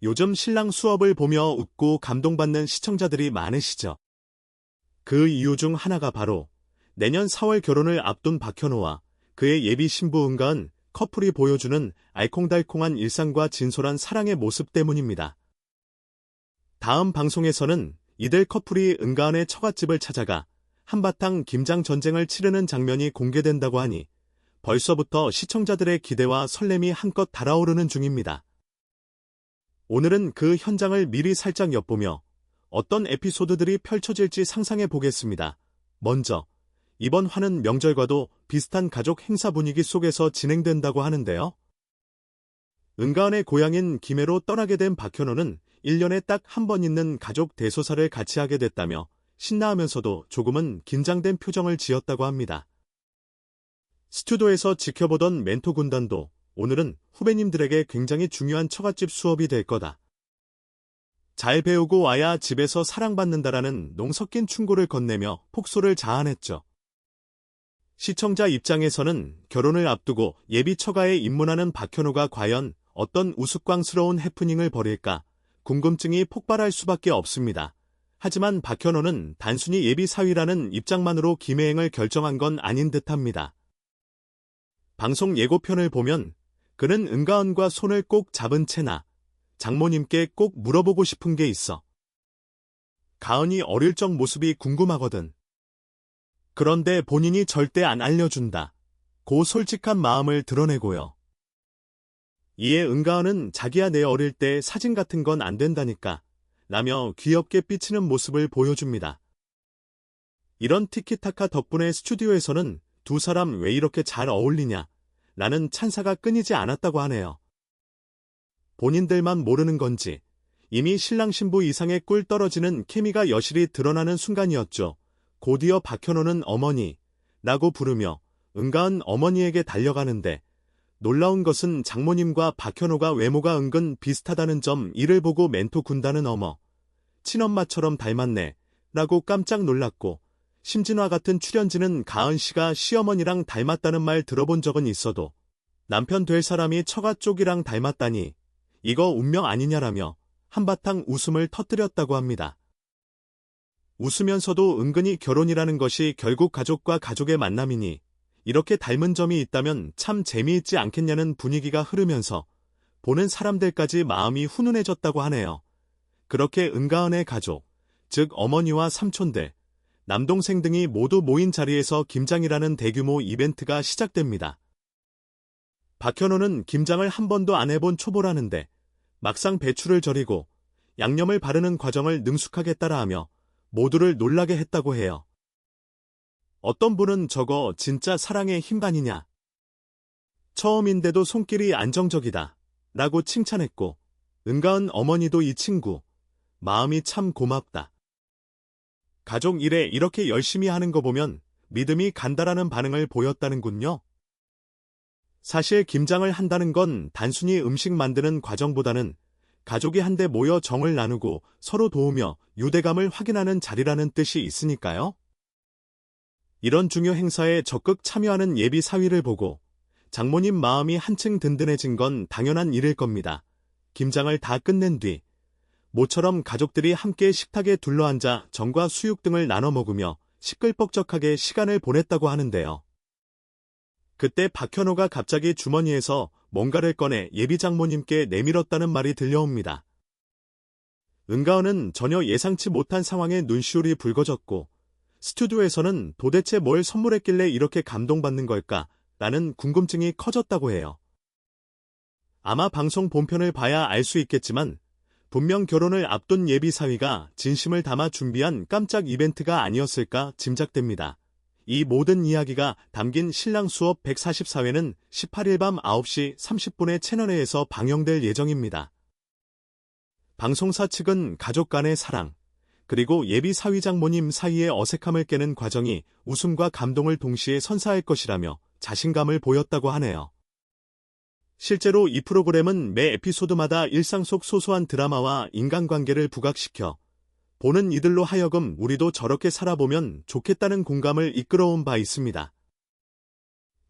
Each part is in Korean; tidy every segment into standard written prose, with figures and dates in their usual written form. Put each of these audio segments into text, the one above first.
요즘 신랑 수업을 보며 웃고 감동받는 시청자들이 많으시죠. 그 이유 중 하나가 바로 내년 4월 결혼을 앞둔 박현호와 그의 예비 신부 은가은 커플이 보여주는 알콩달콩한 일상과 진솔한 사랑의 모습 때문입니다. 다음 방송에서는 이들 커플이 은가은의 처갓집을 찾아가 한바탕 김장 전쟁을 치르는 장면이 공개된다고 하니 벌써부터 시청자들의 기대와 설렘이 한껏 달아오르는 중입니다. 오늘은 그 현장을 미리 살짝 엿보며 어떤 에피소드들이 펼쳐질지 상상해 보겠습니다. 먼저 이번 화는 명절과도 비슷한 가족 행사 분위기 속에서 진행된다고 하는데요. 은가은의 고향인 김해로 떠나게 된 박현호는 1년에 딱 한 번 있는 가족 대소사를 같이 하게 됐다며 신나하면서도 조금은 긴장된 표정을 지었다고 합니다. 스튜디오에서 지켜보던 멘토 군단도 오늘은 후배님들에게 굉장히 중요한 처갓집 수업이 될 거다. 잘 배우고 와야 집에서 사랑받는다라는 농 섞인 충고를 건네며 폭소를 자아냈죠. 시청자 입장에서는 결혼을 앞두고 예비 처가에 입문하는 박현호가 과연 어떤 우스꽝스러운 해프닝을 벌일까 궁금증이 폭발할 수밖에 없습니다. 하지만 박현호는 단순히 예비 사위라는 입장만으로 김해행을 결정한 건 아닌 듯합니다. 방송 예고편을 보면 그는 은가은과 손을 꼭 잡은 채나 장모님께 꼭 물어보고 싶은 게 있어. 가은이 어릴 적 모습이 궁금하거든. 그런데 본인이 절대 안 알려준다. 고 솔직한 마음을 드러내고요. 이에 은가은은 자기야 내 어릴 때 사진 같은 건 안 된다니까 라며 귀엽게 삐치는 모습을 보여줍니다. 이런 티키타카 덕분에 스튜디오에서는 두 사람 왜 이렇게 잘 어울리냐 라는 찬사가 끊이지 않았다고 하네요. 본인들만 모르는 건지 이미 신랑 신부 이상의 꿀 떨어지는 케미가 여실히 드러나는 순간이었죠. 곧이어 박현호는 어머니라고 부르며 은가은 어머니에게 달려가는데 놀라운 것은 장모님과 박현호가 외모가 은근 비슷하다는 점. 이를 보고 멘토 군단은 어머, 친엄마처럼 닮았네 라고 깜짝 놀랐고 심진화 같은 출연진은 가은 씨가 시어머니랑 닮았다는 말 들어본 적은 있어도 남편 될 사람이 처가 쪽이랑 닮았다니 이거 운명 아니냐라며 한바탕 웃음을 터뜨렸다고 합니다. 웃으면서도 은근히 결혼이라는 것이 결국 가족과 가족의 만남이니 이렇게 닮은 점이 있다면 참 재미있지 않겠냐는 분위기가 흐르면서 보는 사람들까지 마음이 훈훈해졌다고 하네요. 그렇게 은가은의 가족, 즉 어머니와 삼촌들, 남동생 등이 모두 모인 자리에서 김장이라는 대규모 이벤트가 시작됩니다. 박현호는 김장을 한 번도 안 해본 초보라는데 막상 배추를 절이고 양념을 바르는 과정을 능숙하게 따라하며 모두를 놀라게 했다고 해요. 어떤 분은 저거 진짜 사랑의 힘반이냐? 처음인데도 손길이 안정적이다 라고 칭찬했고 은가은 어머니도 이 친구 마음이 참 고맙다. 가족 일에 이렇게 열심히 하는 거 보면 믿음이 간다라는 반응을 보였다는군요. 사실 김장을 한다는 건 단순히 음식 만드는 과정보다는 가족이 한데 모여 정을 나누고 서로 도우며 유대감을 확인하는 자리라는 뜻이 있으니까요. 이런 중요 행사에 적극 참여하는 예비 사위를 보고 장모님 마음이 한층 든든해진 건 당연한 일일 겁니다. 김장을 다 끝낸 뒤 모처럼 가족들이 함께 식탁에 둘러앉아 전과 수육 등을 나눠 먹으며 시끌벅적하게 시간을 보냈다고 하는데요. 그때 박현호가 갑자기 주머니에서 뭔가를 꺼내 예비 장모님께 내밀었다는 말이 들려옵니다. 은가은은 전혀 예상치 못한 상황에 눈시울이 붉어졌고 스튜디오에서는 도대체 뭘 선물했길래 이렇게 감동받는 걸까? 라는 궁금증이 커졌다고 해요. 아마 방송 본편을 봐야 알 수 있겠지만 분명 결혼을 앞둔 예비 사위가 진심을 담아 준비한 깜짝 이벤트가 아니었을까 짐작됩니다. 이 모든 이야기가 담긴 신랑 수업 144회는 18일 밤 9시 30분에 채널A에서 방영될 예정입니다. 방송사 측은 가족 간의 사랑, 그리고 예비 사위 장모님 사이의 어색함을 깨는 과정이 웃음과 감동을 동시에 선사할 것이라며 자신감을 보였다고 하네요. 실제로 이 프로그램은 매 에피소드마다 일상 속 소소한 드라마와 인간관계를 부각시켜 보는 이들로 하여금 우리도 저렇게 살아보면 좋겠다는 공감을 이끌어온 바 있습니다.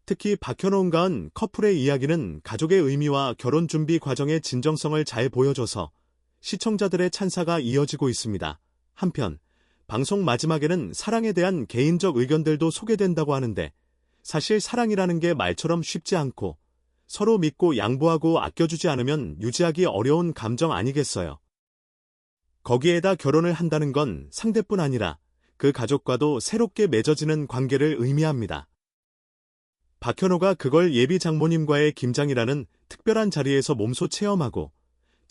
특히 박현호 은가은 커플의 이야기는 가족의 의미와 결혼 준비 과정의 진정성을 잘 보여줘서 시청자들의 찬사가 이어지고 있습니다. 한편 방송 마지막에는 사랑에 대한 개인적 의견들도 소개된다고 하는데 사실 사랑이라는 게 말처럼 쉽지 않고 서로 믿고 양보하고 아껴주지 않으면 유지하기 어려운 감정 아니겠어요. 거기에다 결혼을 한다는 건 상대뿐 아니라 그 가족과도 새롭게 맺어지는 관계를 의미합니다. 박현호가 그걸 예비 장모님과의 김장이라는 특별한 자리에서 몸소 체험하고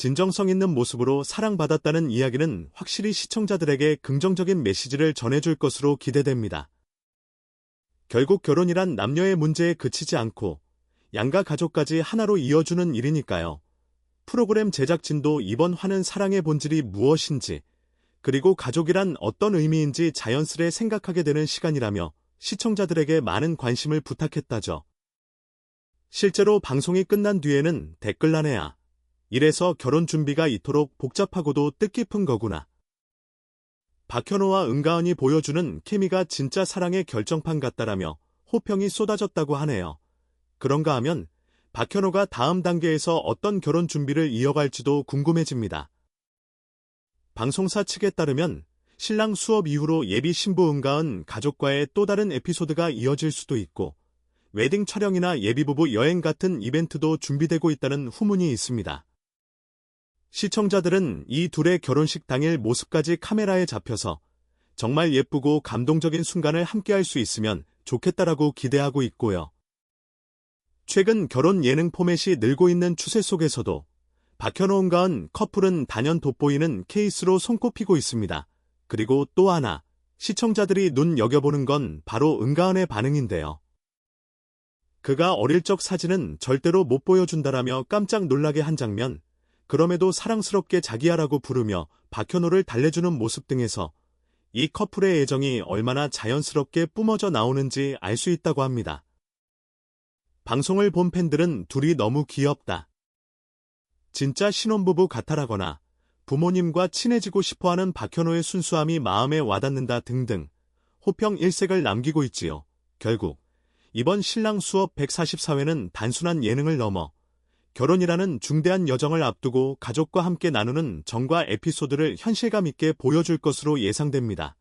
진정성 있는 모습으로 사랑받았다는 이야기는 확실히 시청자들에게 긍정적인 메시지를 전해줄 것으로 기대됩니다. 결국 결혼이란 남녀의 문제에 그치지 않고 양가 가족까지 하나로 이어주는 일이니까요. 프로그램 제작진도 이번 화는 사랑의 본질이 무엇인지 그리고 가족이란 어떤 의미인지 자연스레 생각하게 되는 시간이라며 시청자들에게 많은 관심을 부탁했다죠. 실제로 방송이 끝난 뒤에는 댓글란에야 이래서 결혼 준비가 이토록 복잡하고도 뜻깊은 거구나. 박현호와 은가은이 보여주는 케미가 진짜 사랑의 결정판 같다라며 호평이 쏟아졌다고 하네요. 그런가 하면 박현호가 다음 단계에서 어떤 결혼 준비를 이어갈지도 궁금해집니다. 방송사 측에 따르면 신랑 수업 이후로 예비 신부 은가은 가족과의 또 다른 에피소드가 이어질 수도 있고 웨딩 촬영이나 예비부부 여행 같은 이벤트도 준비되고 있다는 후문이 있습니다. 시청자들은 이 둘의 결혼식 당일 모습까지 카메라에 잡혀서 정말 예쁘고 감동적인 순간을 함께할 수 있으면 좋겠다라고 기대하고 있고요. 최근 결혼 예능 포맷이 늘고 있는 추세 속에서도 박현호 은가은 커플은 단연 돋보이는 케이스로 손꼽히고 있습니다. 그리고 또 하나 시청자들이 눈여겨보는 건 바로 은가은의 반응인데요. 그가 어릴 적 사진은 절대로 못 보여준다라며 깜짝 놀라게 한 장면, 그럼에도 사랑스럽게 자기야라고 부르며 박현호를 달래주는 모습 등에서 이 커플의 애정이 얼마나 자연스럽게 뿜어져 나오는지 알 수 있다고 합니다. 방송을 본 팬들은 둘이 너무 귀엽다. 진짜 신혼부부 같아라거나 부모님과 친해지고 싶어하는 박현호의 순수함이 마음에 와닿는다 등등 호평 일색을 남기고 있지요. 결국 이번 신랑 수업 144회는 단순한 예능을 넘어 결혼이라는 중대한 여정을 앞두고 가족과 함께 나누는 정과 에피소드를 현실감 있게 보여줄 것으로 예상됩니다.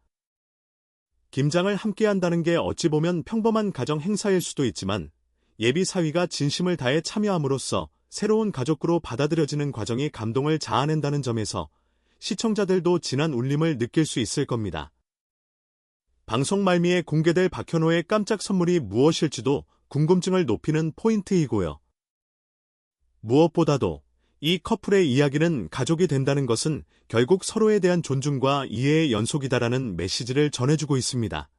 김장을 함께 한다는 게 어찌 보면 평범한 가정 행사일 수도 있지만 예비 사위가 진심을 다해 참여함으로써 새로운 가족으로 받아들여지는 과정이 감동을 자아낸다는 점에서 시청자들도 진한 울림을 느낄 수 있을 겁니다. 방송 말미에 공개될 박현호의 깜짝 선물이 무엇일지도 궁금증을 높이는 포인트이고요. 무엇보다도 이 커플의 이야기는 가족이 된다는 것은 결국 서로에 대한 존중과 이해의 연속이다라는 메시지를 전해주고 있습니다.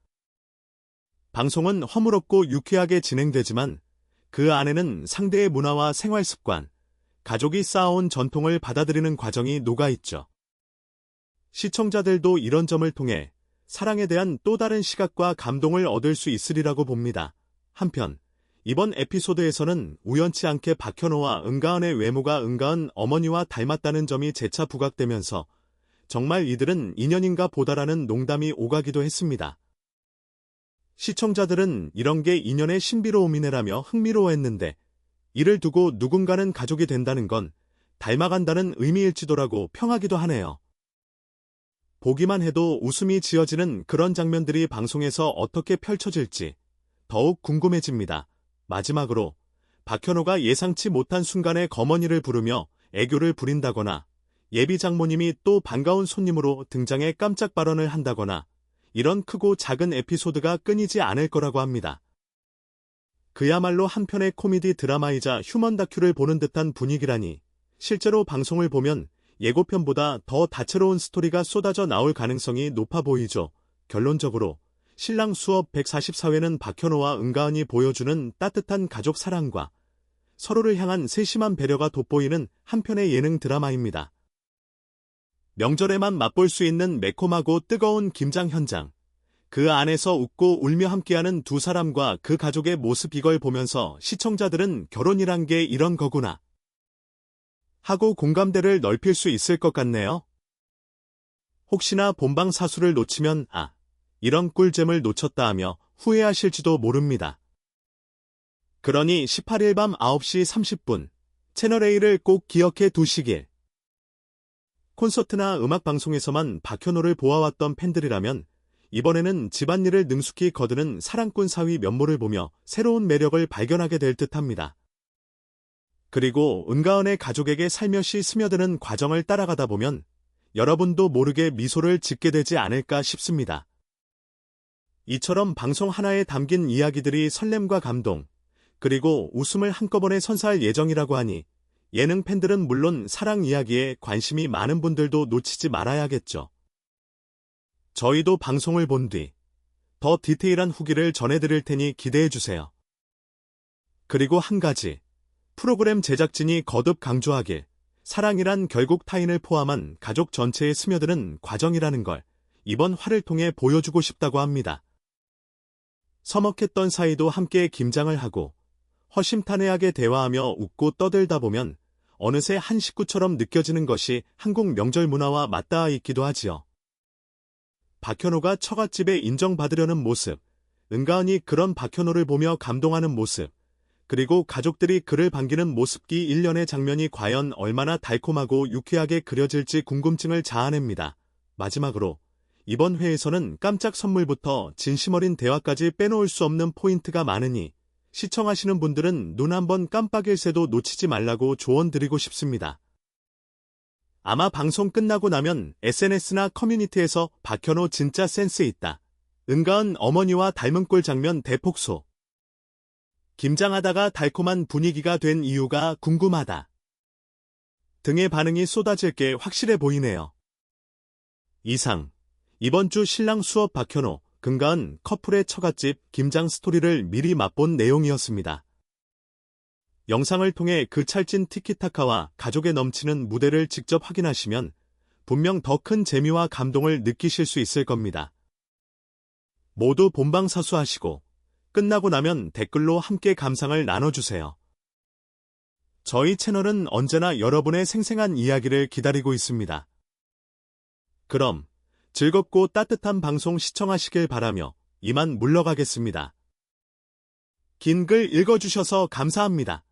방송은 허물없고 유쾌하게 진행되지만 그 안에는 상대의 문화와 생활 습관, 가족이 쌓아온 전통을 받아들이는 과정이 녹아있죠. 시청자들도 이런 점을 통해 사랑에 대한 또 다른 시각과 감동을 얻을 수 있으리라고 봅니다. 한편 이번 에피소드에서는 우연치 않게 박현호와 은가은의 외모가 은가은 어머니와 닮았다는 점이 재차 부각되면서 정말 이들은 인연인가 보다라는 농담이 오가기도 했습니다. 시청자들은 이런 게 인연의 신비로움이네라며 흥미로워했는데 이를 두고 누군가는 가족이 된다는 건 닮아간다는 의미일지도라고 평하기도 하네요. 보기만 해도 웃음이 지어지는 그런 장면들이 방송에서 어떻게 펼쳐질지 더욱 궁금해집니다. 마지막으로 박현호가 예상치 못한 순간에 거머니를 부르며 애교를 부린다거나 예비 장모님이 또 반가운 손님으로 등장해 깜짝 발언을 한다거나 이런 크고 작은 에피소드가 끊이지 않을 거라고 합니다. 그야말로 한편의 코미디 드라마이자 휴먼 다큐를 보는 듯한 분위기라니 실제로 방송을 보면 예고편보다 더 다채로운 스토리가 쏟아져 나올 가능성이 높아 보이죠. 결론적으로 신랑 수업 144회는 박현호와 은가은이 보여주는 따뜻한 가족 사랑과 서로를 향한 세심한 배려가 돋보이는 한편의 예능 드라마입니다. 명절에만 맛볼 수 있는 매콤하고 뜨거운 김장 현장. 그 안에서 웃고 울며 함께하는 두 사람과 그 가족의 모습, 이걸 보면서 시청자들은 결혼이란 게 이런 거구나 하고 공감대를 넓힐 수 있을 것 같네요. 혹시나 본방 사수를 놓치면 이런 꿀잼을 놓쳤다 하며 후회하실지도 모릅니다. 그러니 18일 밤 9시 30분 채널A를 꼭 기억해 두시길. 콘서트나 음악방송에서만 박현호를 보아왔던 팬들이라면 이번에는 집안일을 능숙히 거두는 사랑꾼 사위 면모를 보며 새로운 매력을 발견하게 될 듯합니다. 그리고 은가은의 가족에게 살며시 스며드는 과정을 따라가다 보면 여러분도 모르게 미소를 짓게 되지 않을까 싶습니다. 이처럼 방송 하나에 담긴 이야기들이 설렘과 감동, 그리고 웃음을 한꺼번에 선사할 예정이라고 하니 예능 팬들은 물론 사랑 이야기에 관심이 많은 분들도 놓치지 말아야겠죠. 저희도 방송을 본 뒤 더 디테일한 후기를 전해드릴 테니 기대해주세요. 그리고 한 가지, 프로그램 제작진이 거듭 강조하길 사랑이란 결국 타인을 포함한 가족 전체에 스며드는 과정이라는 걸 이번 화를 통해 보여주고 싶다고 합니다. 서먹했던 사이도 함께 김장을 하고 허심탄회하게 대화하며 웃고 떠들다 보면 어느새 한 식구처럼 느껴지는 것이 한국 명절 문화와 맞닿아 있기도 하지요. 박현호가 처갓집에 인정받으려는 모습, 은가은이 그런 박현호를 보며 감동하는 모습, 그리고 가족들이 그를 반기는 모습기 일련의 장면이 과연 얼마나 달콤하고 유쾌하게 그려질지 궁금증을 자아냅니다. 마지막으로 이번 회에서는 깜짝 선물부터 진심 어린 대화까지 빼놓을 수 없는 포인트가 많으니 시청하시는 분들은 눈 한번 깜빡일 새도 놓치지 말라고 조언드리고 싶습니다. 아마 방송 끝나고 나면 SNS나 커뮤니티에서 박현호 진짜 센스 있다, 은가은 어머니와 닮은 꼴 장면 대폭소, 김장하다가 달콤한 분위기가 된 이유가 궁금하다 등의 반응이 쏟아질 게 확실해 보이네요. 이상 이번 주 신랑 수업 박현호, 은가은 커플의 처갓집 김장 스토리를 미리 맛본 내용이었습니다. 영상을 통해 그 찰진 티키타카와 가족에 넘치는 무대를 직접 확인하시면 분명 더 큰 재미와 감동을 느끼실 수 있을 겁니다. 모두 본방사수하시고 끝나고 나면 댓글로 함께 감상을 나눠주세요. 저희 채널은 언제나 여러분의 생생한 이야기를 기다리고 있습니다. 그럼 즐겁고 따뜻한 방송 시청하시길 바라며 이만 물러가겠습니다. 긴 글 읽어주셔서 감사합니다.